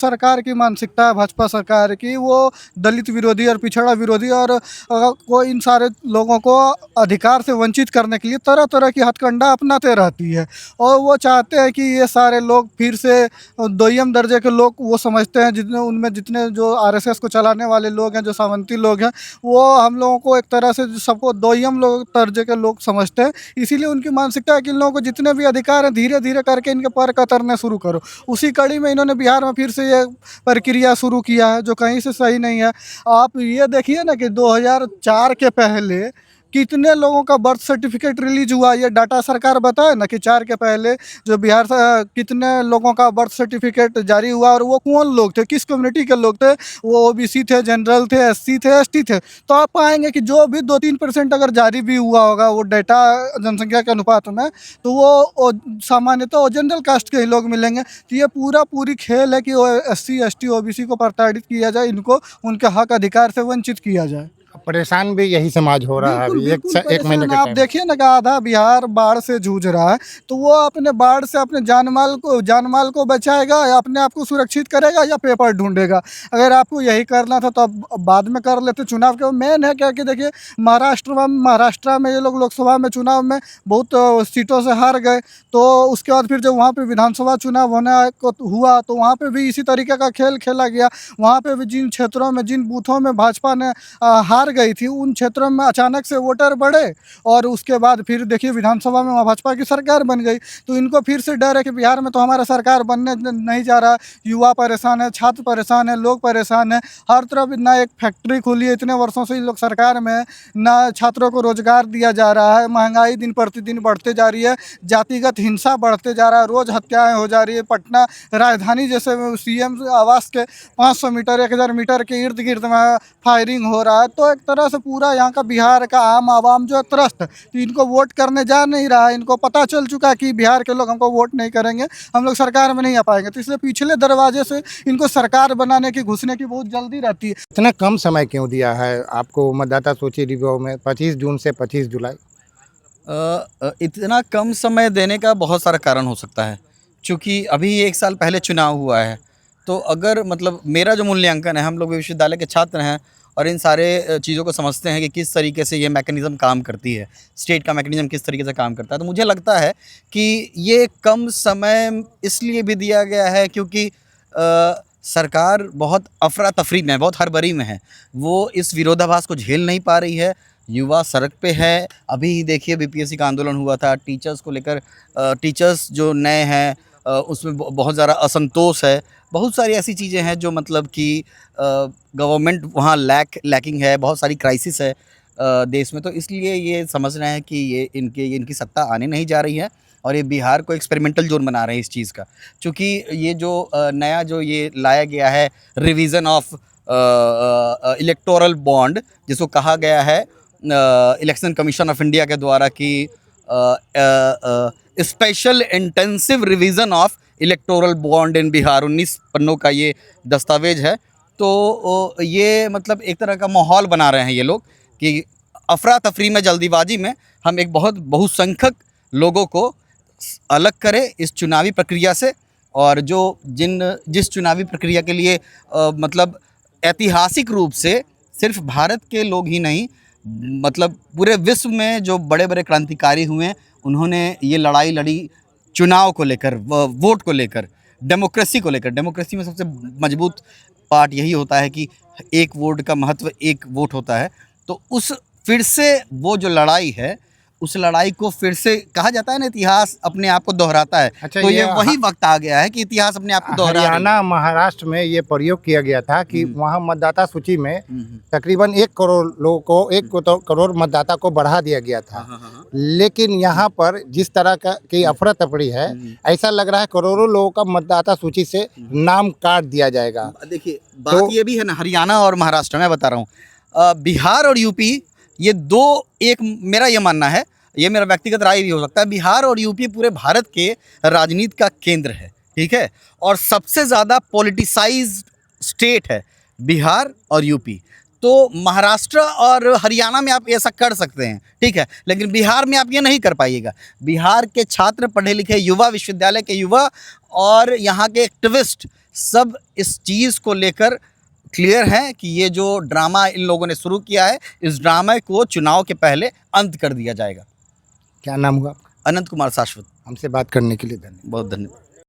सरकार की मानसिकता है भाजपा सरकार की, वो दलित विरोधी और पिछड़ा विरोधी और को इन सारे लोगों को अधिकार से वंचित करने के लिए तरह तरह की हथकंडा अपनाते रहती है। और वो चाहते हैं कि ये सारे लोग फिर से दोयम दर्जे के लोग वो समझते हैं, जितने उनमें जितने जो आरएसएस को चलाने वाले लोग हैं, जो सामंती लोग हैं, वो हम लोगों को एक तरह से सबको दोयम लोग दर्जे के लोग समझते हैं। इसीलिए उनकी मानसिकता है कि इन लोगों को जितने भी अधिकार हैं धीरे धीरे करके इनके पर कतरने शुरू करो। उसी कड़ी में इन्होंने बिहार में फिर से ये प्रक्रिया शुरू किया है, जो कहीं से सही नहीं है। आप ये देखिए ना कि 2004 के पहले कितने लोगों का बर्थ सर्टिफिकेट रिलीज हुआ, ये डाटा सरकार बताए ना कि 4 के पहले जो बिहार से कितने लोगों का बर्थ सर्टिफिकेट जारी हुआ, और वो कौन लोग थे, किस कम्युनिटी के लोग थे, वो ओबीसी थे, जनरल थे, एससी थे, एसटी थे। तो आप पाएंगे कि जो भी 2-3% अगर जारी भी हुआ होगा वो डाटा जनसंख्या के अनुपात में, तो वो सामान्यतः वो जनरल कास्ट के ही लोग मिलेंगे। तो ये पूरी खेल है कि वो एससी एसटी ओबीसी को प्रताड़ित किया जाए, इनको उनके हक अधिकार से वंचित किया जाए। परेशान भी यही समाज हो रहा है बिल्कुल, अभी बिल्कुल एक महीने परेशान के आप टाइम। देखिए ना कि आधा बिहार बाढ़ से जूझ रहा है, तो वो अपने बाढ़ से अपने जानमाल को बचाएगा या अपने आप को सुरक्षित करेगा या पेपर ढूंढेगा। अगर आपको यही करना था तो अब बाद में कर लेते। चुनाव के मेन है क्या कि देखिए महाराष्ट्र में ये लोग लोकसभा में चुनाव में बहुत सीटों से हार गए। तो उसके बाद फिर जब वहाँ पे विधानसभा चुनाव होना को हुआ तो वहाँ पे भी इसी तरीके का खेल खेला गया। वहाँ पे भी जिन क्षेत्रों में जिन बूथों में भाजपा ने हार गई थी, उन क्षेत्रों में अचानक से वोटर बढ़े और उसके बाद फिर देखिए विधानसभा में वहाँ भाजपा की सरकार बन गई। तो इनको फिर से डर है कि बिहार में तो हमारा सरकार बनने नहीं जा रहा। युवा परेशान है, छात्र परेशान है, लोग परेशान है। हर तरफ ना एक फैक्ट्री खुली है, इतने वर्षों से इन लोग सरकार में है, ना छात्रों को रोजगार दिया जा रहा है। महंगाई दिन प्रतिदिन बढ़ते जा रही है, जातिगत हिंसा बढ़ते जा रहा है, रोज हत्याएं हो जा रही है। पटना राजधानी जैसे सीएम आवास के 500 मीटर 1000 मीटर के इर्द गिर्द में फायरिंग हो रहा है। तो एक तरह से पूरा यहाँ का बिहार का आम आवाम जो है त्रस्त है, तो इनको वोट करने जा नहीं रहा है। इनको पता चल चुका है कि बिहार के लोग हमको वोट नहीं करेंगे, हम लोग सरकार में नहीं आ पाएंगे। तो इसलिए पिछले दरवाजे से इनको सरकार बनाने की, घुसने की बहुत जल्दी रहती है। इतना कम समय क्यों दिया है आपको मतदाता सूची रिव्यू में 25 जून से 25 जुलाई? इतना कम समय देने का बहुत सारा कारण हो सकता है, क्योंकि अभी 1 साल पहले चुनाव हुआ है। तो अगर मतलब मेरा जो मूल्यांकन है, हम लोग विश्वविद्यालय के छात्र हैं और इन सारे चीज़ों को समझते हैं कि किस तरीके से ये मैकेनिज़्म काम करती है, स्टेट का मैकेनिज़्म किस तरीके से काम करता है। तो मुझे लगता है कि ये कम समय इसलिए भी दिया गया है क्योंकि सरकार बहुत अफरा-तफरी में है, बहुत हड़बड़ी में है। वो इस विरोधाभास को झेल नहीं पा रही है। युवा सड़क पे है। अभी देखिए बीपीएससी का आंदोलन हुआ था, टीचर्स को लेकर टीचर्स जो नए हैं उसमें बहुत ज़्यादा असंतोष है। बहुत सारी ऐसी चीज़ें हैं जो मतलब कि गवर्नमेंट वहाँ लैकिंग है, बहुत सारी क्राइसिस है देश में। तो इसलिए ये समझ रहे हैं कि ये इनकी सत्ता आने नहीं जा रही है और ये बिहार को एक्सपेरिमेंटल ज़ोन बना रहे हैं इस चीज़ का। चूँकि ये जो नया जो ये लाया गया है रिवीजन ऑफ इलेक्टोरल बॉन्ड, जिसको कहा गया है इलेक्शन कमीशन ऑफ इंडिया के द्वारा कि special intensive revision of electoral bond in Bihar, 19 पन्नों का ये दस्तावेज है। तो ये मतलब एक तरह का माहौल बना रहे हैं ये लोग कि अफरा तफरी में, जल्दीबाजी में हम एक बहुत बहुसंख्यक लोगों को अलग करें इस चुनावी प्रक्रिया से। और जो जिस चुनावी प्रक्रिया के लिए मतलब ऐतिहासिक रूप से सिर्फ भारत के लोग ही नहीं, मतलब पूरे विश्व में जो बड़े बड़े क्रांतिकारी हुए हैं, उन्होंने ये लड़ाई लड़ी चुनाव को लेकर, वोट को लेकर, डेमोक्रेसी को लेकर। डेमोक्रेसी में सबसे मजबूत पार्ट यही होता है कि एक वोट का महत्व, एक वोट होता है। तो उस फिर से वो जो लड़ाई है, उस लड़ाई को फिर से कहा जाता है ना, इतिहास अपने आप को दोहराता है। अच्छा, तो ये वही वक्त आ गया है कि इतिहास अपने आप को दोहरा रही है। हरियाणा, महाराष्ट्र में ये प्रयोग किया गया था कि वहाँ मतदाता सूची में तकरीबन 1 करोड़ लोगों को, 1 करोड़ मतदाता को बढ़ा दिया गया था। लेकिन यहाँ पर जिस तरह की अफरा तफरी है, ऐसा लग रहा है करोड़ों लोगों का मतदाता सूची से नाम काट दिया जाएगा। देखिए बात ये भी है ना, हरियाणा और महाराष्ट्र, मैं बता रहा हूँ बिहार और यूपी, ये दो, एक मेरा ये मानना है, ये मेरा व्यक्तिगत राय भी हो सकता है, बिहार और यूपी पूरे भारत के राजनीति का केंद्र है, ठीक है। और सबसे ज़्यादा पॉलिटिसाइज्ड स्टेट है बिहार और यूपी। तो महाराष्ट्र और हरियाणा में आप ऐसा कर सकते हैं, ठीक है, लेकिन बिहार में आप ये नहीं कर पाइएगा। बिहार के छात्र, पढ़े लिखे युवा, विश्वविद्यालय के युवा और यहाँ के एक्टिविस्ट सब इस चीज़ को लेकर क्लियर हैं कि ये जो ड्रामा इन लोगों ने शुरू किया है, इस ड्रामे को चुनाव के पहले अंत कर दिया जाएगा। क्या नाम हुआ आपका? अनंत कुमार शाश्वत, हमसे बात करने के लिए धन्यवाद। बहुत धन्यवाद।